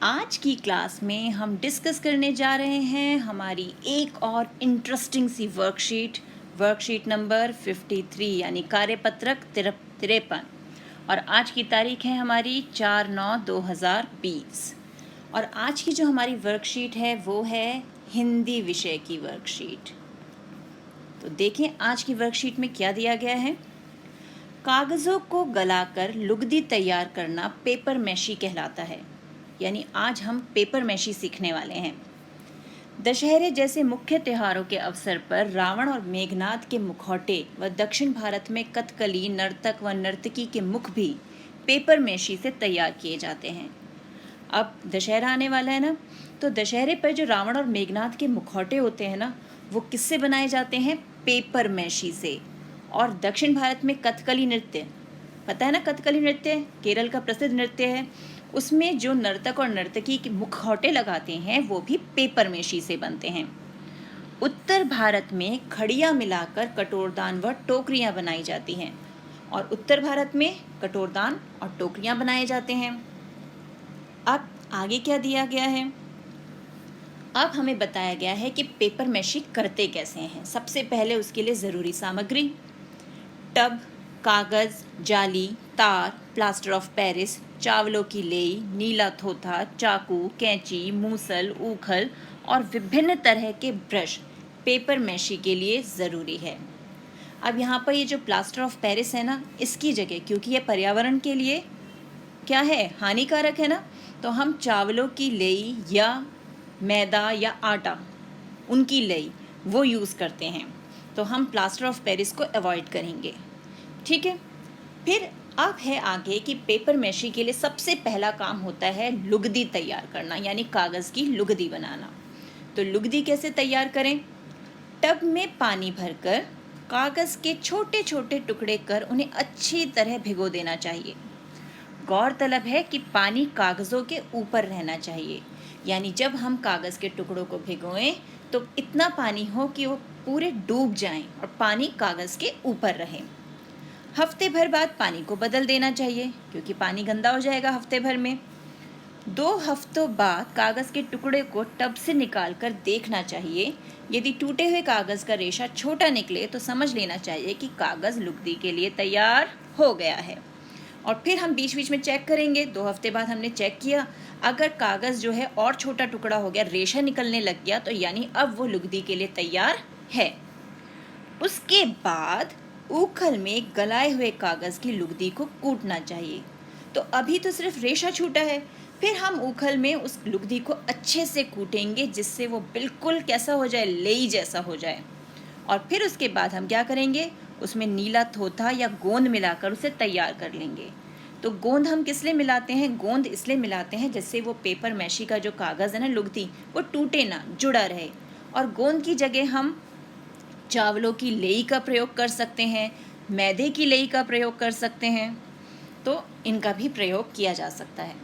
आज की क्लास में हम डिस्कस करने जा रहे हैं हमारी एक और इंटरेस्टिंग सी वर्कशीट नंबर 53 यानी कार्यपत्रक 53। और आज की तारीख है हमारी 4/9/2020। और आज की जो हमारी वर्कशीट है वो है हिंदी विषय की वर्कशीट। तो देखें आज की वर्कशीट में क्या दिया गया है। कागज़ों को गलाकर लुगदी तैयार करना पेपर मैशी कहलाता है। यानी आज हम पेपर मैशी सीखने वाले हैं। दशहरे जैसे मुख्य त्योहारों के अवसर पर रावण और मेघनाद के मुखौटे व दक्षिण भारत में कथकली नर्तक व नर्तकी के मुख भी पेपर मैशी से तैयार किए जाते हैं। अब दशहरा आने वाला है ना, तो दशहरे पर जो रावण और मेघनाद के मुखौटे होते हैं ना, वो किससे बनाए जाते हैं? पेपर मैशी से। और दक्षिण भारत में कथकली नृत्य, पता है ना, कथकली नृत्य केरल का प्रसिद्ध नृत्य है। उसमें जो नर्तक और नर्तकी के मुखौटे लगाते हैं वो भी पेपर मैशी से बनते हैं। उत्तर भारत में खड़िया मिलाकर कटोरदान व टोकरियां बनाई जाती हैं। और उत्तर भारत में कटोरदान और टोकरियां बनाए जाते हैं। अब आगे क्या दिया गया है? अब हमें बताया गया है कि पेपर मैशी करते कैसे हैं। सबसे पहले उसके लिए ज़रूरी सामग्री: टब, कागज़, जाली, तार, प्लास्टर ऑफ पेरिस, चावलों की लेई, नीला थोथा, चाकू, कैंची, मूसल, ऊखल और विभिन्न तरह के ब्रश पेपर मैशी के लिए ज़रूरी है। अब यहाँ पर ये जो प्लास्टर ऑफ पेरिस है ना, इसकी जगह, क्योंकि ये पर्यावरण के लिए क्या है, हानिकारक है ना, तो हम चावलों की लेई या मैदा या आटा, उनकी लेई वो यूज़ करते हैं। तो हम प्लास्टर ऑफ पेरिस को अवॉइड करेंगे, ठीक है। फिर अब है आगे कि पेपर मैशी के लिए सबसे पहला काम होता है लुगदी तैयार करना, यानी कागज़ की लुगदी बनाना। तो लुगदी कैसे तैयार करें? टब में पानी भरकर कागज़ के छोटे छोटे टुकड़े कर उन्हें अच्छी तरह भिगो देना चाहिए। गौरतलब है कि पानी कागज़ों के ऊपर रहना चाहिए, यानी जब हम कागज़ के टुकड़ों को भिगोएं तो इतना पानी हो कि वो पूरे डूब जाएं और पानी कागज़ के ऊपर रहे। हफ्ते भर बाद पानी को बदल देना चाहिए, क्योंकि पानी गंदा हो जाएगा हफ्ते भर में। 2 हफ्तों बाद कागज़ के टुकड़े को टब से निकाल कर देखना चाहिए। यदि टूटे हुए कागज़ का रेशा छोटा निकले तो समझ लेना चाहिए कि कागज़ लुगदी के लिए तैयार हो गया है। और फिर हम बीच बीच में चेक करेंगे। 2 हफ्ते बाद हमने चेक किया, अगर कागज़ जो है और छोटा टुकड़ा हो गया, रेशा निकलने लग गया, तो यानी अब वो लुगदी के लिए तैयार है। उसके बाद ऊखल में गलाए हुए कागज़ की लुगदी को कूटना चाहिए। तो अभी तो सिर्फ रेशा छूटा है, फिर हम ऊखल में उस लुगदी को अच्छे से कूटेंगे जिससे वो बिल्कुल कैसा हो जाए, लेई जैसा हो जाए। और फिर उसके बाद हम क्या करेंगे, उसमें नीला थोथा या गोंद मिलाकर उसे तैयार कर लेंगे। तो गोंद हम किस लिए मिलाते हैं? गोंद इसलिए मिलाते हैं जिससे वो पेपर मैशी का जो कागज़ है ना, लुगदी, वो टूटे ना, जुड़ा रहे। और गोंद की जगह हम चावलों की लेई का प्रयोग कर सकते हैं, मैदे की लेई का प्रयोग कर सकते हैं। तो इनका भी प्रयोग किया जा सकता है।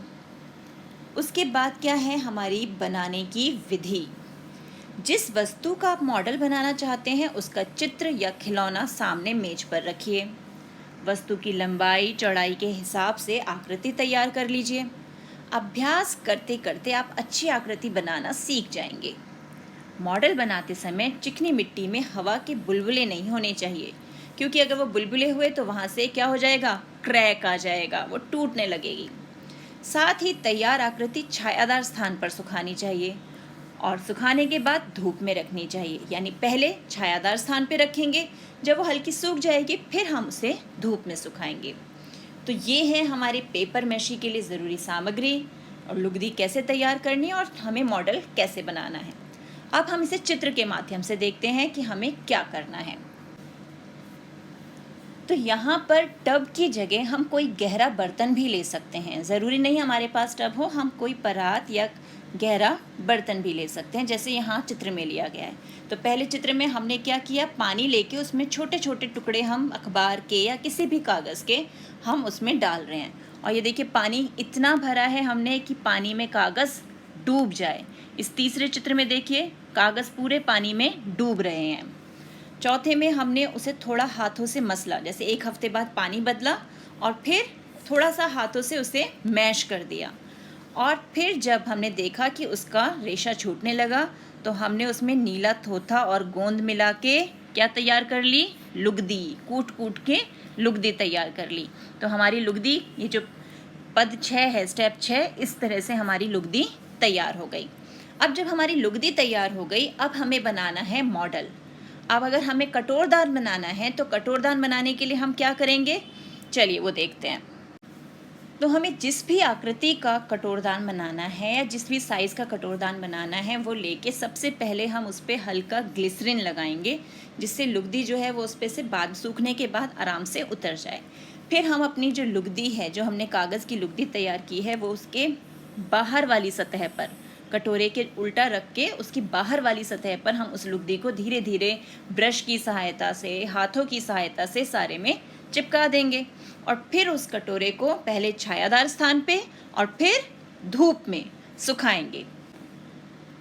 उसके बाद क्या है हमारी बनाने की विधि। जिस वस्तु का आप मॉडल बनाना चाहते हैं उसका चित्र या खिलौना सामने मेज पर रखिए। वस्तु की लंबाई चौड़ाई के हिसाब से आकृति तैयार कर लीजिए। अभ्यास करते करते आप अच्छी आकृति बनाना सीख जाएंगे। मॉडल बनाते समय चिकनी मिट्टी में हवा के बुलबुले नहीं होने चाहिए, क्योंकि अगर वो बुलबुले हुए तो वहाँ से क्या हो जाएगा, क्रैक आ जाएगा, वो टूटने लगेगी। साथ ही तैयार आकृति छायादार स्थान पर सुखानी चाहिए और सुखाने के बाद धूप में रखनी चाहिए। यानी पहले छायादार स्थान पर रखेंगे, जब वो हल्की सूख जाएगी फिर हम उसे धूप में सुखाएंगे। तो ये है हमारे पेपर मैशी के लिए ज़रूरी सामग्री और लुगदी कैसे तैयार करनी है और हमें मॉडल कैसे बनाना है। अब हम इसे चित्र के माध्यम से देखते हैं कि हमें क्या करना है। तो यहाँ पर टब की जगह हम कोई गहरा बर्तन भी ले सकते हैं। ज़रूरी नहीं हमारे पास टब हो, हम कोई परात या गहरा बर्तन भी ले सकते हैं, जैसे यहाँ चित्र में लिया गया है। तो पहले चित्र में हमने क्या किया, पानी लेके उसमें छोटे छोटे टुकड़े हम अखबार के या किसी भी कागज़ के हम उसमें डाल रहे हैं। और ये देखिए पानी इतना भरा है हमने कि पानी में कागज़ डूब जाए। इस तीसरे चित्र में देखिए कागज़ पूरे पानी में डूब रहे हैं। चौथे में हमने उसे थोड़ा हाथों से मसला, जैसे 1 हफ्ते बाद पानी बदला और फिर थोड़ा सा हाथों से उसे मैश कर दिया। और फिर जब हमने देखा कि उसका रेशा छूटने लगा तो हमने उसमें नीला थोथा और गोंद मिला के क्या तैयार कर ली, लुगदी, कूट कूट के लुगदी तैयार कर ली। तो हमारी लुगदी, ये जो पद 6 है, स्टेप 6, इस तरह से हमारी लुगदी तैयार हो गई। अब जब हमारी लुगदी तैयार हो गई, अब हमें बनाना है मॉडल। अब अगर हमें कटोरदान बनाना है तो कटोरदान बनाने के लिए हम क्या करेंगे, चलिए वो देखते हैं। तो हमें जिस भी आकृति का कटोरदान बनाना है या जिस भी साइज़ का कटोरदान बनाना है वो लेके सबसे पहले हम उस पर हल्का ग्लिसरीन लगाएंगे, जिससे लुगदी जो है वो उस पर से बाद सूखने के बाद आराम से उतर जाए। फिर हम अपनी जो लुगदी है, जो हमने कागज़ की लुगदी तैयार की है, वो उसके बाहर वाली सतह पर कटोरे के उल्टा रख के उसकी बाहर वाली सतह पर हम उस लुगदी को धीरे धीरे ब्रश की सहायता से, हाथों की सहायता से सारे में चिपका देंगे। और फिर उस कटोरे को पहले छायादार स्थान पे और फिर धूप में सुखाएंगे।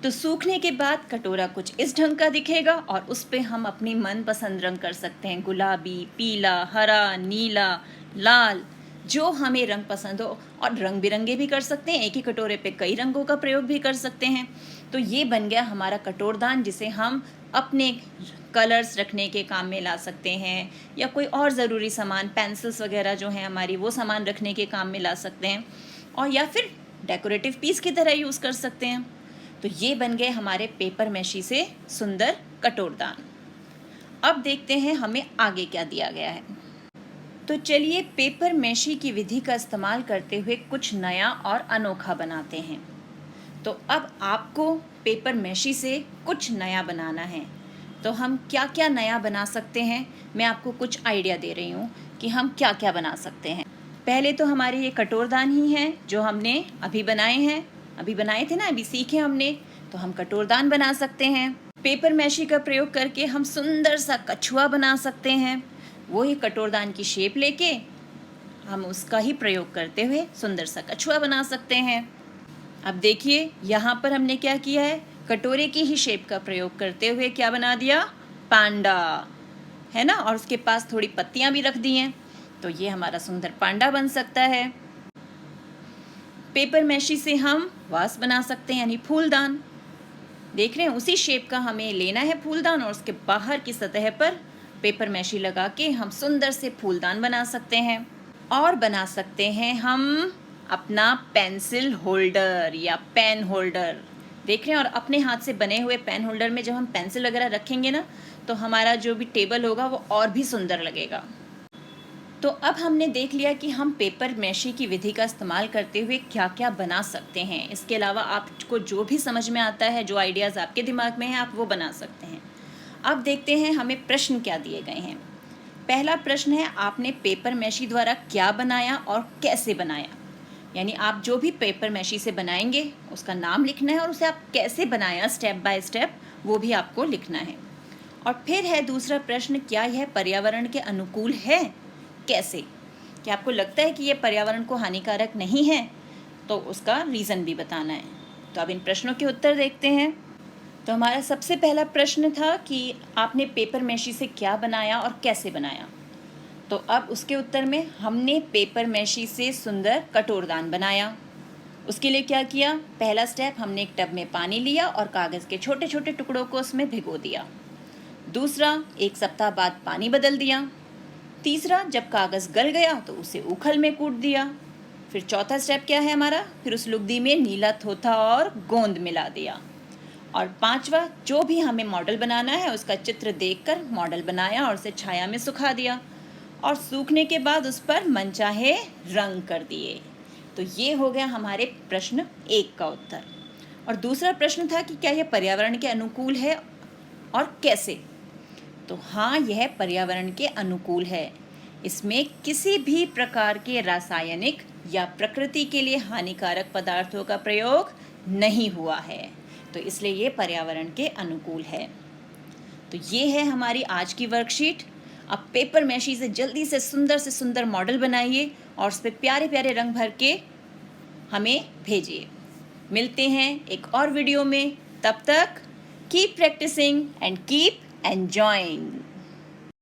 तो सूखने के बाद कटोरा कुछ इस ढंग का दिखेगा और उस पे हम अपनी मनपसंद रंग कर सकते हैं, गुलाबी, पीला, हरा, नीला, लाल, जो हमें रंग पसंद हो। और रंग बिरंगे भी कर सकते हैं, एक ही कटोरे पे कई रंगों का प्रयोग भी कर सकते हैं। तो ये बन गया हमारा कटोरदान, जिसे हम अपने कलर्स रखने के काम में ला सकते हैं या कोई और ज़रूरी सामान, पेंसिल्स वगैरह जो हैं हमारी, वो सामान रखने के काम में ला सकते हैं, और या फिर डेकोरेटिव पीस की तरह यूज़ कर सकते हैं। तो ये बन गए हमारे पेपर मैशी से सुंदर कटोरदान। अब देखते हैं हमें आगे क्या दिया गया है। तो चलिए पेपर मैशी की विधि का इस्तेमाल करते हुए कुछ नया और अनोखा बनाते हैं। तो अब आपको पेपर मैशी से कुछ नया बनाना है। तो हम क्या क्या नया बना सकते हैं, मैं आपको कुछ आइडिया दे रही हूँ कि हम क्या क्या बना सकते हैं। पहले तो हमारे ये कटोरदान ही हैं जो हमने अभी बनाए हैं, अभी बनाए थे ना, अभी सीखे हमने। तो हम कटोरदान बना सकते हैं। पेपर मैशी का प्रयोग करके हम सुंदर सा कछुआ बना सकते हैं। वो ही कटोरदान की शेप लेके हम उसका ही प्रयोग करते हुए सुंदर सा कछुआ बना सकते हैं। अब देखिए यहाँ पर हमने क्या किया है, कटोरे की ही शेप का प्रयोग करते हुए क्या बना दिया, पांडा, है ना, और उसके पास थोड़ी पत्तियां भी रख दी हैं। तो ये हमारा सुंदर पांडा बन सकता है। पेपर मैशी से हम वास बना सकते हैं, यानी फूलदान। देख रहे हैं, उसी शेप का हमें लेना है फूलदान और उसके बाहर की सतह पर पेपर मैशी लगा के हम सुंदर से फूलदान बना सकते हैं। और बना सकते हैं हम अपना पेंसिल होल्डर या पेन होल्डर। देख रहे हैं, और अपने हाथ से बने हुए पेन होल्डर में जब हम पेंसिल वगैरह रखेंगे ना, तो हमारा जो भी टेबल होगा वो और भी सुंदर लगेगा। तो अब हमने देख लिया कि हम पेपर मैशी की विधि का इस्तेमाल करते हुए क्या क्या बना सकते हैं। इसके अलावा आपको जो भी समझ में आता है, जो आइडियाज़ आपके दिमाग में हैं, आप वो बना सकते हैं। अब देखते हैं हमें प्रश्न क्या दिए गए हैं। पहला प्रश्न है, आपने पेपर मैशी द्वारा क्या बनाया और कैसे बनाया। यानी आप जो भी पेपर मैशी से बनाएंगे उसका नाम लिखना है और उसे आप कैसे बनाया, स्टेप बाय स्टेप, वो भी आपको लिखना है। और फिर है दूसरा प्रश्न, क्या यह पर्यावरण के अनुकूल है, कैसे। क्या आपको लगता है कि ये पर्यावरण को हानिकारक नहीं है, तो उसका रीज़न भी बताना है। तो अब इन प्रश्नों के उत्तर देखते हैं। तो हमारा सबसे पहला प्रश्न था कि आपने पेपर मैशी से क्या बनाया और कैसे बनाया। तो अब उसके उत्तर में हमने पेपर मैशी से सुंदर कटोरदान बनाया। उसके लिए क्या किया, पहला स्टेप, हमने एक टब में पानी लिया और कागज़ के छोटे छोटे टुकड़ों को उसमें भिगो दिया। दूसरा, 1 सप्ताह बाद पानी बदल दिया। तीसरा, जब कागज़ गल गया तो उसे ऊखल में कूट दिया। फिर चौथा स्टेप क्या है हमारा, फिर उस लुगदी में नीला थोथा और गोंद मिला दिया। और पांचवा, जो भी हमें मॉडल बनाना है उसका चित्र देखकर मॉडल बनाया और उसे छाया में सुखा दिया और सूखने के बाद उस पर मनचाहे रंग कर दिए। तो ये हो गया हमारे प्रश्न 1 का उत्तर। और दूसरा प्रश्न था कि क्या यह पर्यावरण के अनुकूल है और कैसे। तो हाँ, यह पर्यावरण के अनुकूल है। इसमें किसी भी प्रकार के रासायनिक या प्रकृति के लिए हानिकारक पदार्थों का प्रयोग नहीं हुआ है, तो इसलिए ये पर्यावरण के अनुकूल है। तो ये है हमारी आज की वर्कशीट। अब पेपर मैशी से जल्दी से सुंदर मॉडल बनाइए और उस पर प्यारे प्यारे रंग भर के हमें भेजिए। मिलते हैं एक और वीडियो में, तब तक keep practicing and keep enjoying.